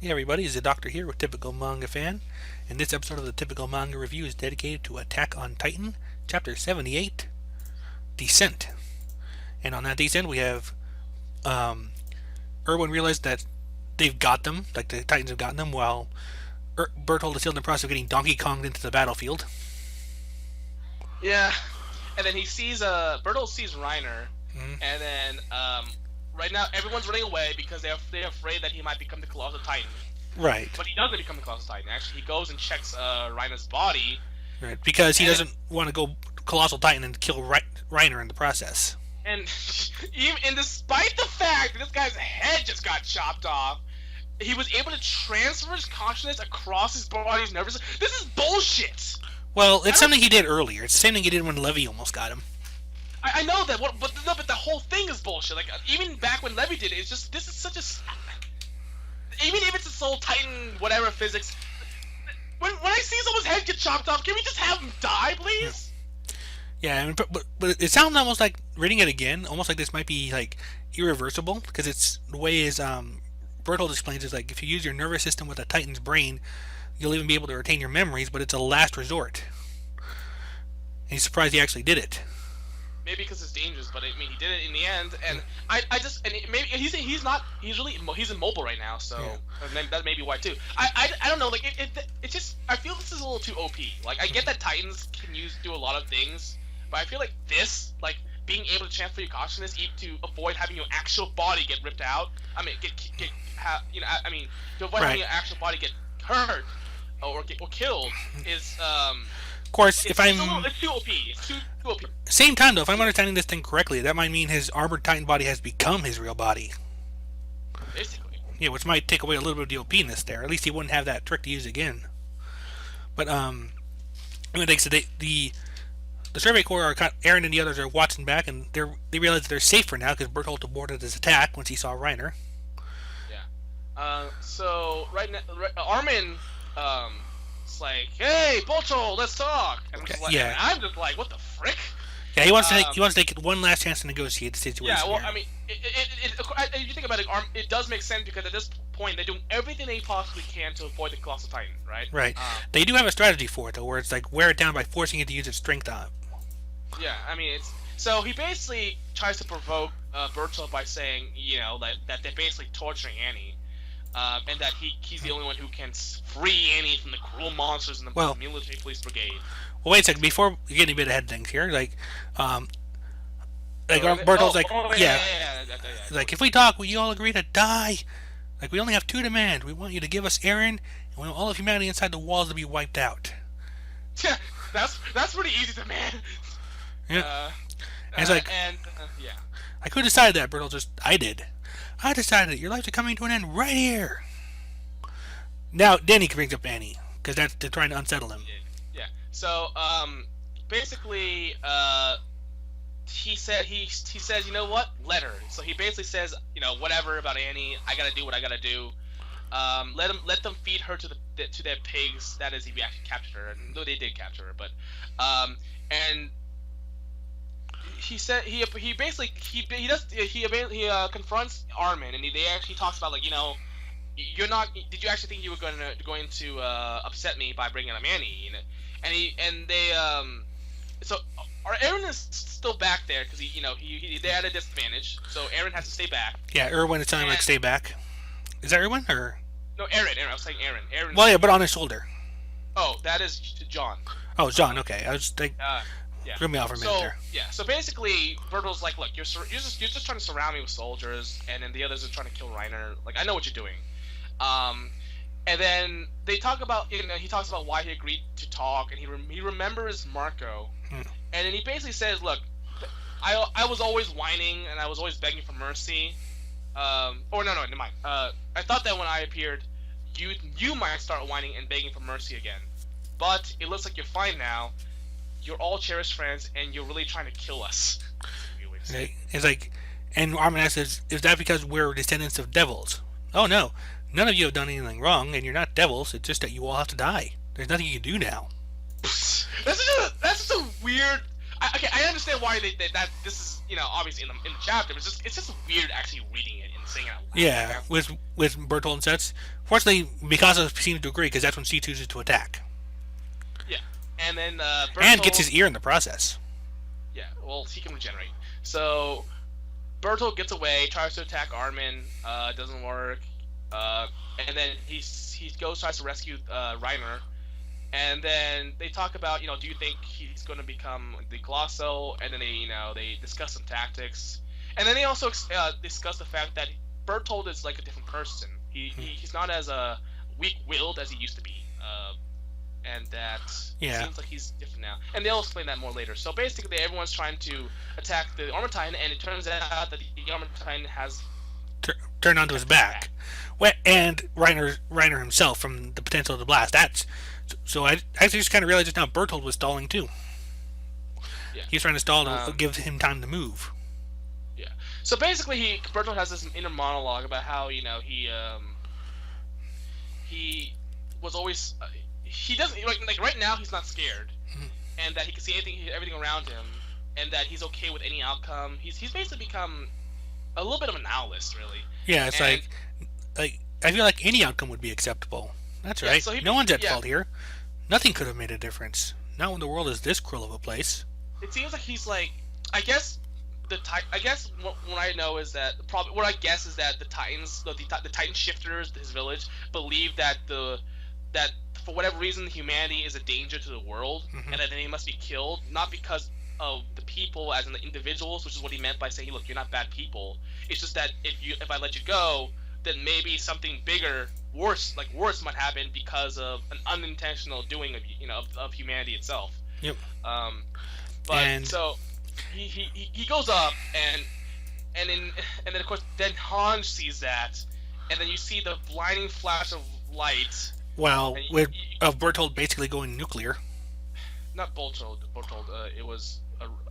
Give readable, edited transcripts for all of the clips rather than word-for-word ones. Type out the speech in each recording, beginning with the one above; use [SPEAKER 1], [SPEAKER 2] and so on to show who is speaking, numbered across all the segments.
[SPEAKER 1] Hey everybody, Zeidoktor here with Typical Manga Fan, and this episode of the Typical Manga Review is dedicated to Attack on Titan, Chapter 78, Descent. And on that descent, we have Erwin realized that they've got them, like the Titans have gotten them, while Bertold is still in the process of getting Donkey Konged into the battlefield.
[SPEAKER 2] Yeah, and then he sees Bertolt sees Reiner, and then right now everyone's running away because they're afraid that he might become the Colossal Titan.
[SPEAKER 1] Right.
[SPEAKER 2] But he doesn't become the Colossal Titan. Actually, he goes and checks Reiner's body.
[SPEAKER 1] Right, because he doesn't want to go Colossal Titan and kill Reiner in the process.
[SPEAKER 2] And despite the fact that this guy's head just got chopped off, he was able to transfer his consciousness across his body's nervous system. This is bullshit.
[SPEAKER 1] Well, it's something he did earlier. It's the same thing he did when Levy almost got him.
[SPEAKER 2] I know that, but the whole thing is bullshit. Like even back when Levy did it, it's just this is such a. Even if it's a Soul Titan, whatever physics, when I see someone's head get chopped off, can we just have him die, please?
[SPEAKER 1] Yeah, I mean, but it sounds almost like reading it again, almost like this might be like irreversible because it's the way is Bertold explains is like if you use your nervous system with a Titan's brain, you'll even be able to retain your memories, but it's a last resort. And he's surprised he actually did it.
[SPEAKER 2] Maybe because it's dangerous, but I mean he did it in the end, and I just and maybe he's immobile right now, so that may be why too. I don't know, like it just I feel this is a little too OP. Like I get that Titans can do a lot of things, but I feel like this, like being able to transfer your consciousness to avoid having your actual body get ripped out. I mean to avoid having your actual body get hurt or killed is
[SPEAKER 1] Of course,
[SPEAKER 2] it's too OP. It's too OP.
[SPEAKER 1] Same time though, if I'm understanding this thing correctly, that might mean his armored Titan body has become his real body.
[SPEAKER 2] Basically.
[SPEAKER 1] Yeah, which might take away a little bit of the OP-ness there. At least he wouldn't have that trick to use again. But anyway, so the Survey Corps are Aaron and the others are watching back, and they realize that they're safer now because Bertolt aborted his attack once he saw Reiner.
[SPEAKER 2] Yeah. So right now, Armin, it's like, hey, Bertolt, let's talk. And I'm just like, what the frick?
[SPEAKER 1] Yeah, he wants to take one last chance to negotiate the situation.
[SPEAKER 2] Yeah, well, here. I mean, if you think about it, it does make sense because at this point they're doing everything they possibly can to avoid the Colossal Titan, right?
[SPEAKER 1] Right. They do have a strategy for it though, where it's like wear it down by forcing it to use its strength on it.
[SPEAKER 2] Yeah, I mean, so he basically tries to provoke Bertolt by saying, that they're basically torturing Annie, and that he's the only one who can free Annie from the cruel monsters in the military police brigade.
[SPEAKER 1] Well, wait a second. Before we get a bit ahead of things here, Bertolt's like, if we talk, will you all agree to die? Like, we only have two demands. We want you to give us Eren, and we want all of humanity inside the walls to be wiped out.
[SPEAKER 2] Yeah, that's pretty easy to demand.
[SPEAKER 1] Yeah. And it's like, like, who decided that? Bertolt I did. I decided it. Your lives are coming to an end right here. Now, Danny brings up Annie, because they're trying to unsettle him.
[SPEAKER 2] Yeah. So, basically, he says, you know what? Let her. So he basically says, whatever about Annie. I gotta do what I gotta do. Let them feed her to their pigs. That is, if he actually captured her, and though they did capture her, but and he said he confronts Armin, and they actually talks about like you're not. Did you actually think you were going to upset me by bringing up Annie? So Eren is still back there because they're at a disadvantage, so Eren has to stay back.
[SPEAKER 1] Yeah, Erwin is telling him like stay back. Is that Erwin or?
[SPEAKER 2] No, Eren. I was saying Eren. Eren.
[SPEAKER 1] Well, yeah, but on his shoulder.
[SPEAKER 2] Oh, that is John.
[SPEAKER 1] Oh, John. Okay, I was like, threw me off for a minute there.
[SPEAKER 2] Yeah. So basically, Bertolt's like, look, you're just trying to surround me with soldiers, and then the others are trying to kill Reiner. Like, I know what you're doing. And then they talk about, he talks about why he agreed to talk, and he remembers Marco, and then he basically says, look, I was always whining, and I was always begging for mercy. No, never mind. I thought that when I appeared, you might start whining and begging for mercy again, but it looks like you're fine now. You're all cherished friends, and you're really trying to kill us.
[SPEAKER 1] It's like, and Armin asks, is that because we're descendants of devils? Oh no, none of you have done anything wrong, and you're not devils. It's just that you all have to die. There's nothing you can do now.
[SPEAKER 2] That's just a weird. Okay, I understand why that this is obviously in the chapter, but it's just weird actually reading it and saying it out loud.
[SPEAKER 1] Yeah, with Bertold and sets. Fortunately, Mikasa seems to agree because that's when she chooses to attack
[SPEAKER 2] Yeah, and then
[SPEAKER 1] and gets
[SPEAKER 2] Bertold.
[SPEAKER 1] his ear in the process.
[SPEAKER 2] Yeah, well, he can regenerate. So Bertold gets away, tries to attack Armin, doesn't work, and then he goes tries to rescue Reiner, and then they talk about do you think he's going to become the Colosso, and then they discuss some tactics, and then they also discuss the fact that Bertold is like a different person. He's not as weak-willed as he used to be. And that
[SPEAKER 1] Yeah.
[SPEAKER 2] seems like he's different now. And they'll explain that more later. So basically, everyone's trying to attack the Armor Titan, and it turns out that the Armor Titan has
[SPEAKER 1] Turned onto his
[SPEAKER 2] kept his
[SPEAKER 1] back.
[SPEAKER 2] back.
[SPEAKER 1] And Reiner himself from the potential of the blast. That's so I actually just kind of realized just now Bertold was stalling too.
[SPEAKER 2] Yeah.
[SPEAKER 1] He's trying to stall to
[SPEAKER 2] Um,
[SPEAKER 1] give him time to move.
[SPEAKER 2] yeah. So basically, Bertolt has this inner monologue about how he was always he doesn't like right now he's not scared, and that he can see everything around him, and that he's okay with any outcome. He's basically become a little bit of an nihilist, really.
[SPEAKER 1] Yeah, it's
[SPEAKER 2] And
[SPEAKER 1] like I feel like any outcome would be acceptable. That's
[SPEAKER 2] yeah,
[SPEAKER 1] right.
[SPEAKER 2] so
[SPEAKER 1] No one's at
[SPEAKER 2] yeah,
[SPEAKER 1] fault here. Nothing could have made a difference. Not when the world is this cruel of a place.
[SPEAKER 2] it seems like he's like I guess what I know is that probably what I guess is that the Titans, the Titan shifters, his village, believe that that for whatever reason humanity is a danger to the world,
[SPEAKER 1] Mm-hmm.
[SPEAKER 2] and that they must be killed, not because of the people as in the individuals, which is what he meant by saying, look, you're not bad people. It's just that if I let you go, then maybe something bigger, worse might happen because of an unintentional doing of humanity itself.
[SPEAKER 1] Yep.
[SPEAKER 2] Um, but
[SPEAKER 1] And
[SPEAKER 2] so he goes up and then of course then Hanj sees that, and then you see the blinding flash of light.
[SPEAKER 1] well,
[SPEAKER 2] And
[SPEAKER 1] with of Bertold basically going nuclear.
[SPEAKER 2] not Boltold. It was.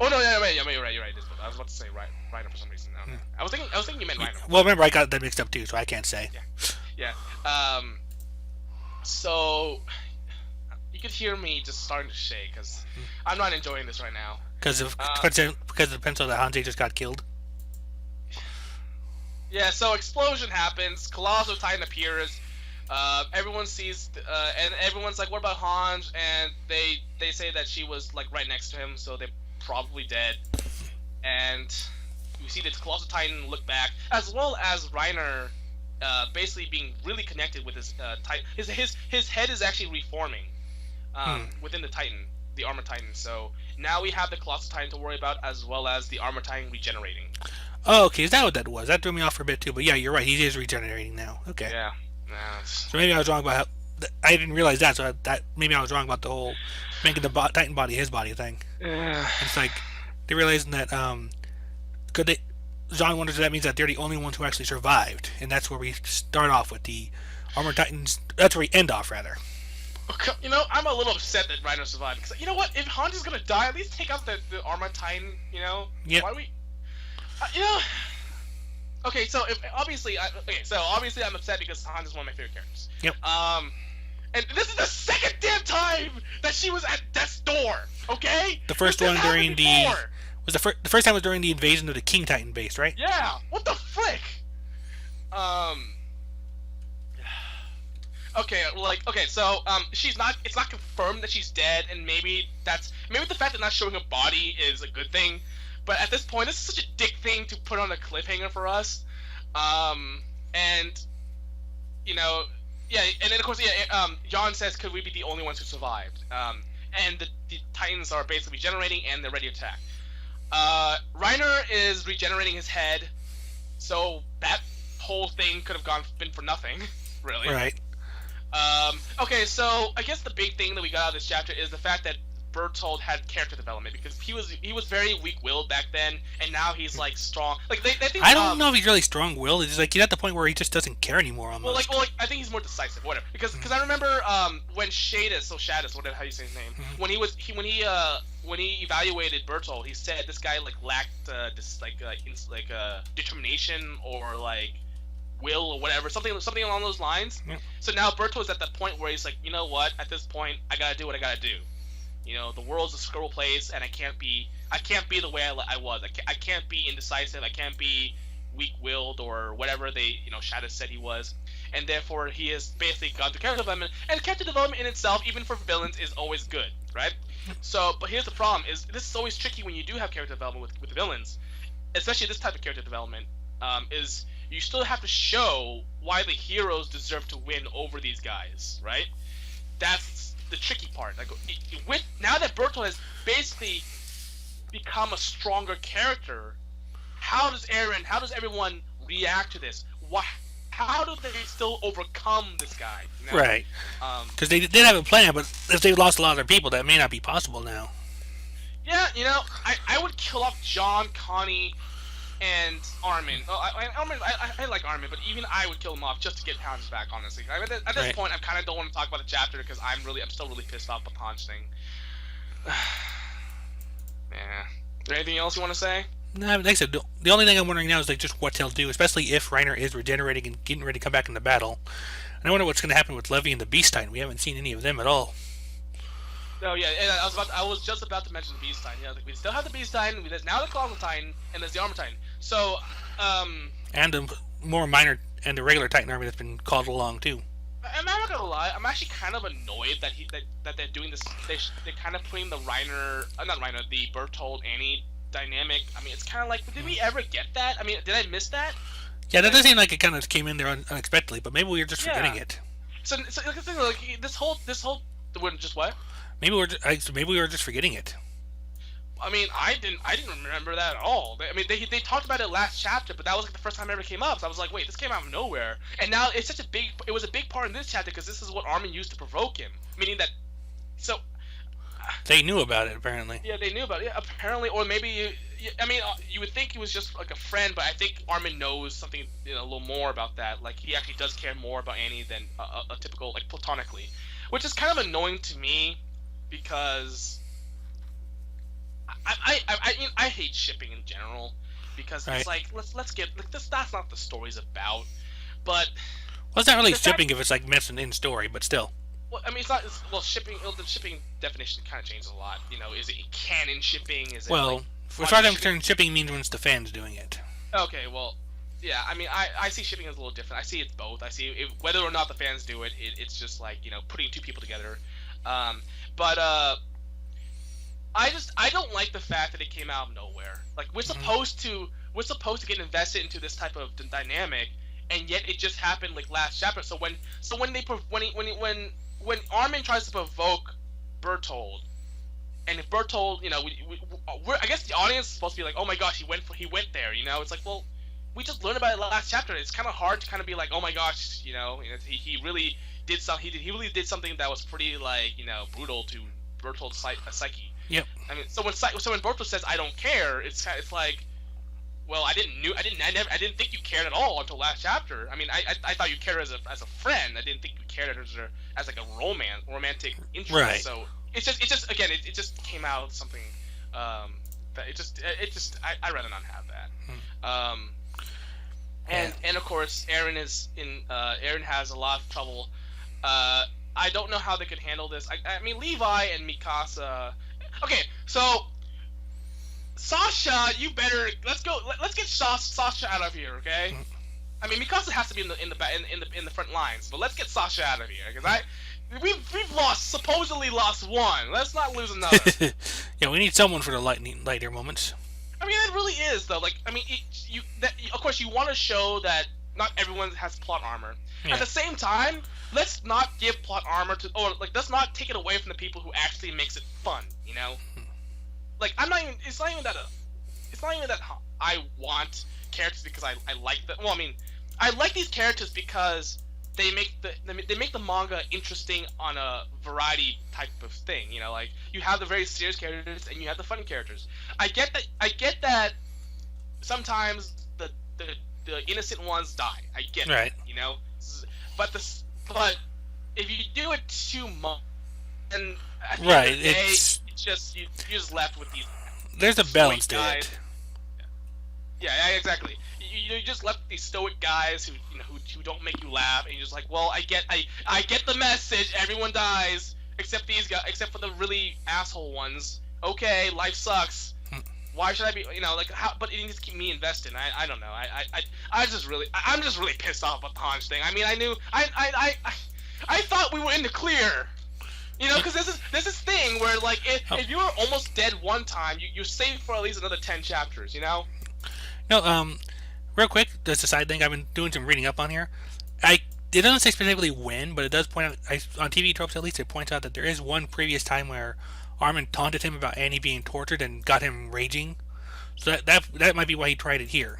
[SPEAKER 2] Oh no, yeah, right, you're right. I was about to say Reiner for some reason. No, no. I was thinking you meant Reiner.
[SPEAKER 1] Well, remember I got that mixed up too, so I can't say.
[SPEAKER 2] Yeah. So you could hear me just starting to shake because I'm not enjoying this right now.
[SPEAKER 1] Because of
[SPEAKER 2] Uh,
[SPEAKER 1] because of the pencil that Hanze just got killed.
[SPEAKER 2] Yeah, so explosion happens. Colossal Titan appears. Everyone sees, and everyone's like, "What about Hanj?" And they say that she was like right next to him, so they're probably dead. And we see the Colossal Titan look back, as well as Reiner, basically being really connected with his Titan. His head is actually reforming within the Titan, the Armor Titan. So now we have the Colossal Titan to worry about, as well as the Armor Titan regenerating.
[SPEAKER 1] Oh, okay, is that what that was? That threw me off for a bit too. But yeah, you're right. He is regenerating now. Okay.
[SPEAKER 2] Yeah. Nah,
[SPEAKER 1] So maybe I was wrong about how. I didn't realize that. So that maybe I was wrong about the whole making the Titan body his body thing. It's like they realizing that could they. John wonders if that means that they're the only ones who actually survived, and that's where we start off with the Armored Titans. That's where we end off, rather.
[SPEAKER 2] I'm a little upset that Rhino survived. Because you know what? If Hanja's gonna die, at least take out the Armor Titan.
[SPEAKER 1] Yep.
[SPEAKER 2] Why do we? Okay, so obviously I'm upset because Hanja's one of my favorite characters.
[SPEAKER 1] Yep.
[SPEAKER 2] And this is the second damn time that she was at death's door. Okay.
[SPEAKER 1] The first
[SPEAKER 2] This
[SPEAKER 1] one
[SPEAKER 2] didn't
[SPEAKER 1] during
[SPEAKER 2] happen
[SPEAKER 1] the
[SPEAKER 2] before.
[SPEAKER 1] was the first time was during the invasion of the King Titan base, right?
[SPEAKER 2] Yeah. What the frick? Okay, so she's not. It's not confirmed that she's dead, and maybe the fact that not showing a body is a good thing. But at this point, this is such a dick thing to put on a cliffhanger for us. And yeah, and then of course, Jan says, "Could we be the only ones who survived?" And the Titans are basically regenerating, and they're ready to attack. Reiner is regenerating his head, so that whole thing could have been for nothing, really.
[SPEAKER 1] Right.
[SPEAKER 2] Okay, so I guess the big thing that we got out of this chapter is the fact that Bertold had character development, because he was very weak-willed back then, and now he's like strong. Like they think
[SPEAKER 1] I don't know if he's really strong-willed. He's like he's at the point where he just doesn't care anymore. Almost.
[SPEAKER 2] Well, I think he's more decisive, whatever. Because I remember when Shadis, whatever how you say his name, when he evaluated Bertold, he said this guy like lacked determination or like will or whatever, something along those lines.
[SPEAKER 1] Yeah.
[SPEAKER 2] So now Bertold's at that point where he's like, you know what? At this point, I gotta do what I gotta do. The world's a scroll place, and I can't be the way I was. I can't be indecisive. I can't be weak-willed or whatever Shadow said he was, and therefore he has basically gone through character development. And character development in itself, even for villains, is always good, right? So, but here's the problem: is this is always tricky when you do have character development with villains, especially this type of character development. Is you still have to show why the heroes deserve to win over these guys, right? That's the tricky part. Like, now that Bertolt has basically become a stronger character, how does everyone react to this? How do they still overcome this guy?
[SPEAKER 1] Right. Because they did have a plan, but if they've lost a lot of their people, that may not be possible now.
[SPEAKER 2] Yeah, I would kill off John, Connie, and Armin. I like Armin, but even I would kill him off just to get Pound's back. Honestly, at this point, I kind of don't want to talk about the chapter because I'm still really pissed off with the Ponch thing. Yeah. Is there anything else you want to say?
[SPEAKER 1] No, like I said, the only thing I'm wondering now is like just what they'll do, especially if Reiner is regenerating and getting ready to come back into battle. And I wonder what's going to happen with Levi and the Beast Titan. We haven't seen any of them at all.
[SPEAKER 2] Oh yeah, and I was just about to mention the Beast Titan. Yeah, like, we still have the Beast Titan. There's now the Colossal Titan, and there's the Armor Titan. So,
[SPEAKER 1] and the more minor and the regular Titan army that's been called along too.
[SPEAKER 2] I'm not gonna lie. I'm actually kind of annoyed that they're doing this. They're kind of putting the the Bertolt Annie dynamic. I mean, it's kind of like, did we ever get that? I mean, did I miss that?
[SPEAKER 1] Yeah, that does seem like it kind of came in there unexpectedly, but maybe we were just forgetting it.
[SPEAKER 2] So like this whole just what?
[SPEAKER 1] Maybe we were just forgetting it.
[SPEAKER 2] I mean, I didn't remember that at all. I mean, they talked about it last chapter, but that was like the first time it ever came up. So I was like, wait, this came out of nowhere. And now it was a big part in this chapter because this is what Armin used to provoke him. Meaning that, so
[SPEAKER 1] they knew about it apparently.
[SPEAKER 2] Yeah, they knew about it. Yeah, apparently, or maybe you would think he was just like a friend, but I think Armin knows something a little more about that. Like he actually does care more about Annie than a typical like platonically, which is kind of annoying to me because. I hate shipping in general because it's like let's get like this. That's not the story's about. But
[SPEAKER 1] it's not really shipping if it's like mentioned in story, but still.
[SPEAKER 2] Well, I mean, it's not. Shipping. The shipping definition kind of changes a lot. Is it canon shipping? Is it
[SPEAKER 1] as far as I'm concerned, shipping means when it's the fans doing it.
[SPEAKER 2] Okay, well, yeah. I mean, I see shipping as a little different. I see it's both. I see whether or not the fans do it. It's just like putting two people together. I don't like the fact that it came out of nowhere. Like we're supposed to get invested into this type of dynamic, and yet it just happened like last chapter. So when Armin tries to provoke Bertolt, and if Bertolt, I guess the audience is supposed to be like, oh my gosh, he went there. It's like, well, we just learned about it last chapter. It's kind of hard to kind of be like, oh my gosh, he really did he really did something that was pretty like brutal to Bertolt's psyche.
[SPEAKER 1] Yep.
[SPEAKER 2] I mean, so when Bertolt says I don't care, it's like, well, I didn't think you cared at all until last chapter. I mean, I thought you cared as a friend. I didn't think you cared as like a romantic interest.
[SPEAKER 1] Right.
[SPEAKER 2] So it just came out something that I'd rather not have that. And of course Eren has a lot of trouble. I don't know how they could handle this. I mean, Levi and Mikasa. Okay, so Sasha, you better let's get Sasha out of here, okay? I mean, Mikasa has to be in the front lines, but let's get Sasha out of here because we've supposedly lost one. Let's not lose another.
[SPEAKER 1] Yeah, we need someone for the lighter moments.
[SPEAKER 2] I mean, it really is though. Like, I mean, of course you want to show that not everyone has plot armor. Yeah. At the same time, let's not give plot armor let's not take it away from the people who actually makes it fun. Like it's not even that I want characters because I like them. Well, I mean, I like these characters because they make the manga interesting on a variety type of thing. Like you have the very serious characters and you have the funny characters. I get that sometimes the innocent ones die. I get
[SPEAKER 1] right.
[SPEAKER 2] That, but if you do it too much, and at the end of the day, it's just you're just left with these.
[SPEAKER 1] There's a balance to it.
[SPEAKER 2] Yeah, exactly. You just left with these stoic guys who don't make you laugh, and you're just like, well, I get the message. Everyone dies. except these guys, except for the really asshole ones. Okay, life sucks. Why should I be, like how? But it needs to keep me invested. I don't know. I'm just really pissed off about the Hange thing. I mean, I thought we were in the clear. Because there's this thing where like if you were almost dead one time, you're safe for at least another 10 chapters.
[SPEAKER 1] No, real quick, just a side thing. I've been doing some reading up on here. It doesn't say specifically when, but it does point out on TV tropes at least. It points out that there is one previous time where Armin taunted him about Annie being tortured and got him raging. So that might be why he tried it here.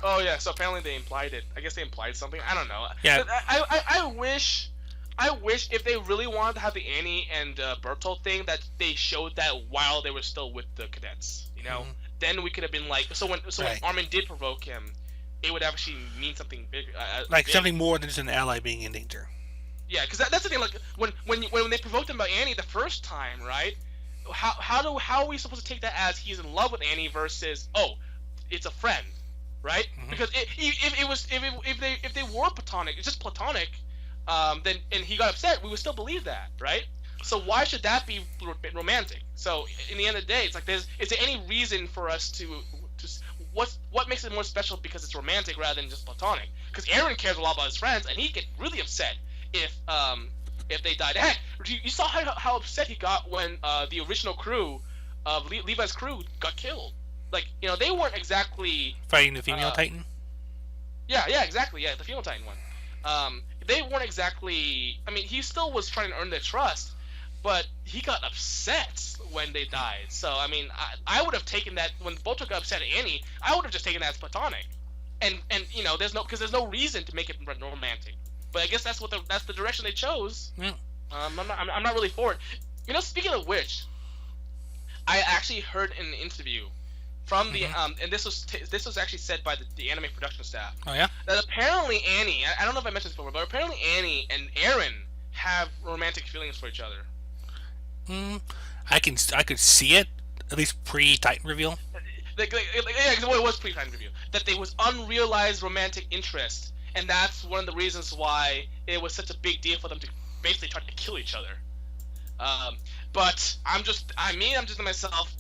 [SPEAKER 2] Oh yeah, so apparently they implied it. I guess they implied something. I don't know.
[SPEAKER 1] Yeah.
[SPEAKER 2] I wish if they really wanted to have the Annie and Bertolt thing that they showed that while they were still with the cadets. Then we could have been like, when Armin did provoke him, it would actually mean something big.
[SPEAKER 1] Like big. Something more than just an ally being in danger.
[SPEAKER 2] Yeah, because that's the thing. Like when they provoked him about Annie the first time, right? How are we supposed to take that as he's in love with Annie versus it's a friend, right? Mm-hmm. Because if they were platonic, it's just platonic, then and he got upset, we would still believe that, right? So why should that be romantic? So in the end of the day, it's like is there any reason for us to what makes it more special because it's romantic rather than just platonic? Because Aaron cares a lot about his friends, and he'd get really upset if they died. Heck, you saw how upset he got when the original crew of Levi's crew got killed. Like, they weren't exactly
[SPEAKER 1] fighting the female Titan.
[SPEAKER 2] Yeah, exactly. Yeah, the female Titan one. They weren't exactly. I mean, he still was trying to earn their trust, but he got upset when they died. So I mean, I would have taken that when Bolter got upset at Annie. I would have just taken that as platonic, and there's no reason to make it romantic. But I guess that's the direction they chose.
[SPEAKER 1] Yeah.
[SPEAKER 2] I'm not really for it. Speaking of which, I actually heard in an interview from the and this was actually said by the anime production staff.
[SPEAKER 1] Oh yeah.
[SPEAKER 2] That apparently Annie, I don't know if I mentioned this before, but apparently Annie and Aaron have romantic feelings for each other.
[SPEAKER 1] I could see it, at least pre-Titan reveal.
[SPEAKER 2] Yeah, it was pre-Titan reveal. That there was unrealized romantic interest, and that's one of the reasons why it was such a big deal for them to basically try to kill each other. But I'm just to myself,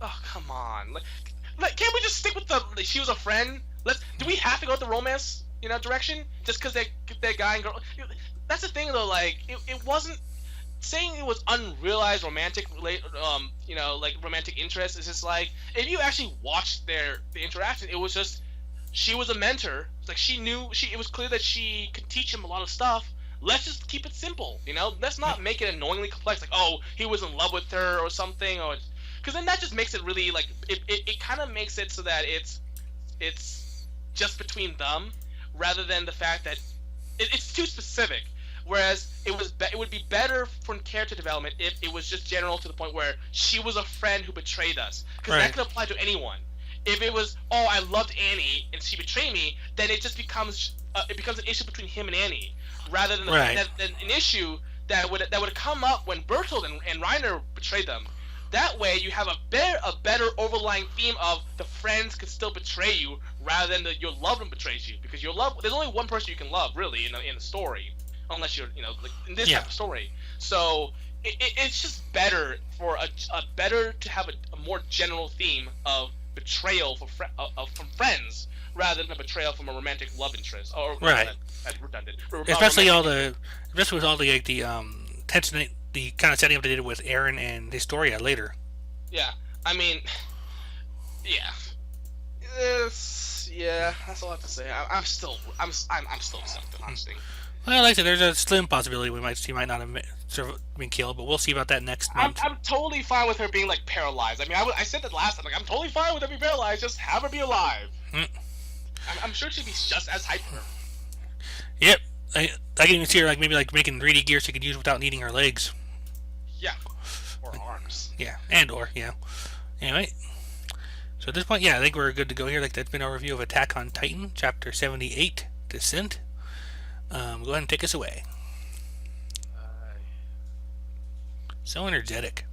[SPEAKER 2] oh come on, like can't we just stick with she was a friend? Do we have to go the romance direction just because they're guy and girl? That's the thing though. Like it wasn't. Saying it was unrealized romantic, romantic interest is just like if you actually watched the interaction, it was just she was a mentor. It's like she knew it was clear that she could teach him a lot of stuff. Let's just keep it simple, Let's not make it annoyingly complex. Like he was in love with her or something, or because then that just makes it really like it kind of makes it so that it's just between them rather than the fact that it's too specific. Whereas it would be better for character development if it was just general to the point where she was a friend who betrayed us, because that could apply to anyone. If it was I loved Annie and she betrayed me, then it just becomes an issue between him and Annie, rather than than an issue that would come up when Bertolt and Reiner betrayed them. That way you have a better overlying theme of the friends could still betray you rather than your loved one betrays you, because there's only one person you can love really in a story. Unless you're, like in this type of story. So it's just better for to have a more general theme of betrayal from friends rather than a betrayal from a romantic love interest. Or that's redundant.
[SPEAKER 1] Especially with all the tension, the kind of setting up they did with Aaron and Historia later.
[SPEAKER 2] Yeah, I mean, yeah. That's all I have to say. I'm still upset with the Hange thing.
[SPEAKER 1] Well, like I said, there's a slim possibility she might not have been killed, but we'll see about that next month.
[SPEAKER 2] I'm totally fine with her being like paralyzed. I mean, I said that last time. Like, I'm totally fine with her being paralyzed. Just have her be alive. I'm sure she'd be just as hyper.
[SPEAKER 1] Yep, I can even see her maybe making 3D gear she could use without needing her legs.
[SPEAKER 2] Yeah, or arms.
[SPEAKER 1] Yeah, yeah. Anyway, so at this point, I think we're good to go here. That's been our review of Attack on Titan, Chapter 78, Descent. Go ahead and take us away. So energetic.